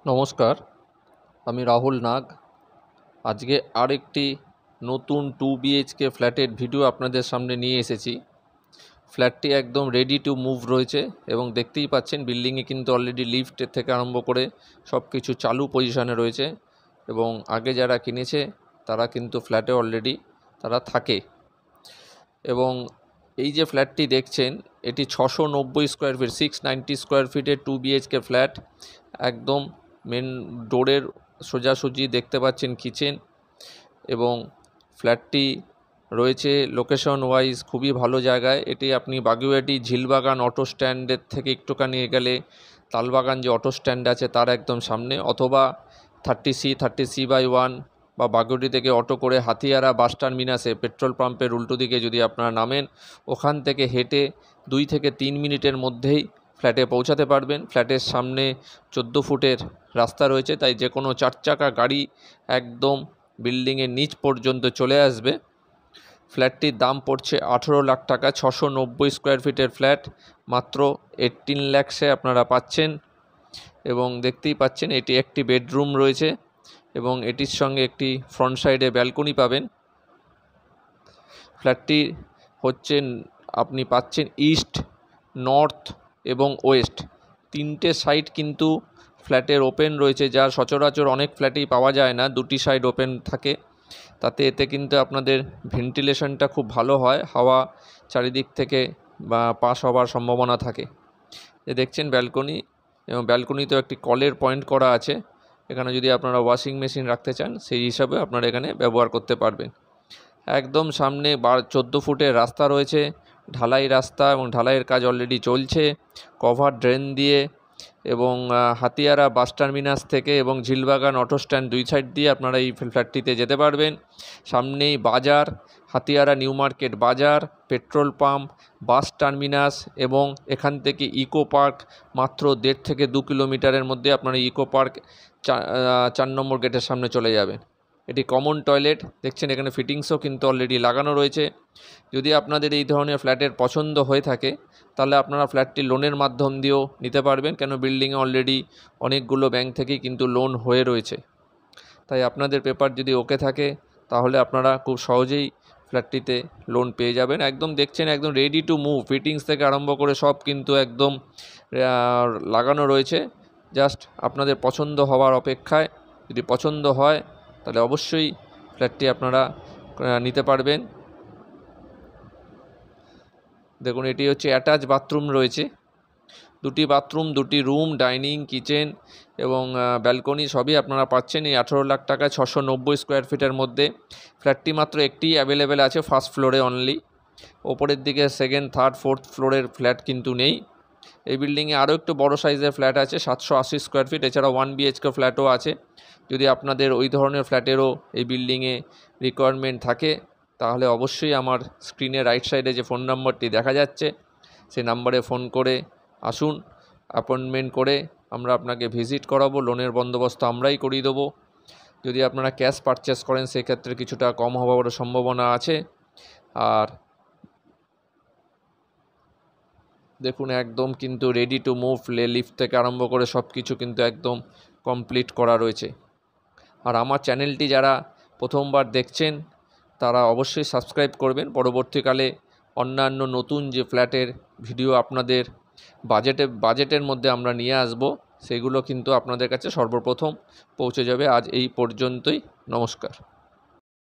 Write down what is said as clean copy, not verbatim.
নমস্কার, আমি রাহুল নাগ। আজকে আরেকটি নতুন 2 BHK ফ্ল্যাটের ভিডিও আপনাদের সামনে নিয়ে এসেছি। ফ্ল্যাটটি একদম রেডি টু মুভ রয়েছে এবং দেখতেই পাচ্ছেন বিল্ডিংয়ে কিন্তু অলরেডি লিফটের থেকে আরম্ভ করে সব কিছু চালু পজিশানে রয়েছে এবং আগে যারা কিনেছে তারা কিন্তু ফ্ল্যাটে অলরেডি তারা থাকে। এবং এই যে ফ্ল্যাটটি দেখছেন এটি 690 স্কোয়ার ফিট 690 স্কোয়ার ফিটের 2 BHK ফ্ল্যাট। একদম মেন ডোরের সোজাসুজি দেখতে পাচ্ছেন কিচেন এবং ফ্ল্যাটটি রয়েছে লোকেশন ওয়াইজ খুবই ভালো জায়গায়। এটি আপনি বাগুইআটি ঝিলবাগান অটো স্ট্যান্ডের থেকে একটুখানি এগেলে তালবাগান যে অটো স্ট্যান্ড আছে তার একদম সামনে, অথবা 30C/1 বা বাগুইআটি থেকে অটো করে হাতিয়ারা বাস টার্মিনাসে পেট্রোল পাম্পের উল্টো দিকে যদি আপনারা নামেন, ওখান থেকে হেঁটে 2 থেকে 3 মিনিটের মধ্যেই ফ্ল্যাটে পৌঁছাতে পারবেন। ফ্ল্যাটের সামনে 14 ফুটের রাস্তা রয়েছে, তাই যে কোনো 4 চাকা গাড়ি একদম বিল্ডিংয়ের নিচ পর্যন্ত চলে আসবে। ফ্ল্যাটটির দাম পড়ছে 18 লাখ টাকা। 690 স্কোয়ার ফিটের ফ্ল্যাট মাত্র 18 লাখসে আপনারা পাচ্ছেন। এবং দেখতেই পাচ্ছেন এটি একটি বেডরুম রয়েছে এবং এটির সঙ্গে একটি ফ্রন্ট সাইডে ব্যালকনি পাবেন। ফ্ল্যাটটি হচ্ছে আপনি পাচ্ছেন ইস্ট, নর্থ এবং ওয়েস্ট তিনটে সাইড কিন্তু ফ্ল্যাটের ওপেন রয়েছে, যা সচরাচর অনেক ফ্ল্যাটেই পাওয়া যায় না। দুটি সাইড ওপেন থাকে, এতে কিন্তু আপনাদের ভেন্টিলেশনটা খুব ভালো হয়, হাওয়া চারিদিক থেকে বা পাস হওয়ার সম্ভাবনা থাকে। দেখছেন ব্যালকনি, এবং ব্যালকনিতেও একটি কলের পয়েন্ট করা আছে। এখানে যদি আপনারা ওয়াশিং মেশিন রাখতে চান সেই হিসাবে আপনারা এখানে ব্যবহার করতে পারবেন। একদম সামনে 14 ফুটের রাস্তা রয়েছে, ঢালাই রাস্তা, এবং ঢালাইয়ের কাজ অলরেডি চলছে কভার ড্রেন দিয়ে। এবং হাতিয়ারা বাস টার্মিনাস থেকে এবং ঝিলবাগান অটো স্ট্যান্ড দুই সাইড দিয়ে আপনারা এই ফ্ল্যাটটিতে যেতে পারবেন। সামনেই বাজার, হাতিয়ারা নিউ মার্কেট বাজার, পেট্রোল পাম্প, বাস টার্মিনাস এবং এখান থেকে ইকো পার্ক মাত্র 1.5 থেকে 2 কিলোমিটারের মধ্যে আপনারা ইকো পার্ক 4 নম্বর গেটের সামনে চলে যাবেন। এটি কমন টয়লেট দেখছেন, এখানে ফিটিংসও কিন্তু অলরেডি লাগানো রয়েছে। যদি আপনাদের এই ধরনের ফ্ল্যাটের পছন্দ হয়ে থাকে তাহলে আপনারা ফ্ল্যাটটি লোনের মাধ্যম দিয়েও নিতে পারবেন, কেন বিল্ডিংয়ে অলরেডি অনেকগুলো ব্যাংক থেকেই কিন্তু লোন হয়ে রয়েছে। তাই আপনাদের পেপার যদি ওকে থাকে তাহলে আপনারা খুব সহজেই ফ্ল্যাটটিতে লোন পেয়ে যাবেন। একদম দেখছেন একদম রেডি টু মুভ, ফিটিংস থেকে আরম্ভ করে সব কিন্তু একদম লাগানো রয়েছে। জাস্ট আপনাদের পছন্দ হওয়ার অপেক্ষায়। যদি পছন্দ হয় তাহলে অবশ্যই ফ্ল্যাটটি আপনারা নিতে পারবেন। দেখুন এটি হচ্ছে অ্যাটাচ বাথরুম রয়েছে, 2টি বাথরুম, 2টি রুম, ডাইনিং, কিচেন এবং ব্যালকনি সবই আপনারা পাচ্ছেন এই 18 লাখ টাকায় 690 স্কোয়ার ফিটের মধ্যে। ফ্ল্যাটটি মাত্র একটি অ্যাভেলেবেল আছে ফার্স্ট ফ্লোরে অনলি। ওপরের দিকে সেকেন্ড, থার্ড, ফোর্থ ফ্লোরের ফ্ল্যাট কিন্তু নেই। এই বিল্ডিংয়ে আরও একটু বড় সাইজের ফ্ল্যাট আছে 780 স্কোয়ার ফিট, এছাড়া 1 BHK ফ্ল্যাটও আছে। যদি আপনাদের ওই ধরনের ফ্ল্যাটেরও এই বিল্ডিংয়ে রিকোয়ারমেন্ট থাকে তাহলে অবশ্যই আমার স্ক্রিনে রাইট সাইডে যে ফোন নম্বরটি দেখা যাচ্ছে সেই নাম্বারে ফোন করে আসুন, অ্যাপয়েন্টমেন্ট করে আমরা আপনাকে ভিজিট করাবো। লোনের বন্দোবস্ত আমরাই করিয়ে দেবো। যদি আপনারা ক্যাশ পারচেস করেন সেক্ষেত্রে কিছুটা কম হওয়ার সম্ভাবনা আছে। আর দেখুন একদম কিন্তু রেডি টু মুভ, লিফট থেকে আরম্ভ করে সব কিছু কিন্তু একদম কমপ্লিট করা রয়েছে। আর আমার চ্যানেলটি যারা প্রথমবার দেখছেন তারা অবশ্যই সাবস্ক্রাইব করবেন। পরবর্তীকালে অন্যান্য নতুন যে ফ্ল্যাটের ভিডিও আপনাদের বাজেটের মধ্যে আমরা নিয়ে আসব, সেগুলো কিন্তু আপনাদের কাছে সর্বপ্রথম পৌঁছে যাবে। আজ এই পর্যন্তই, নমস্কার।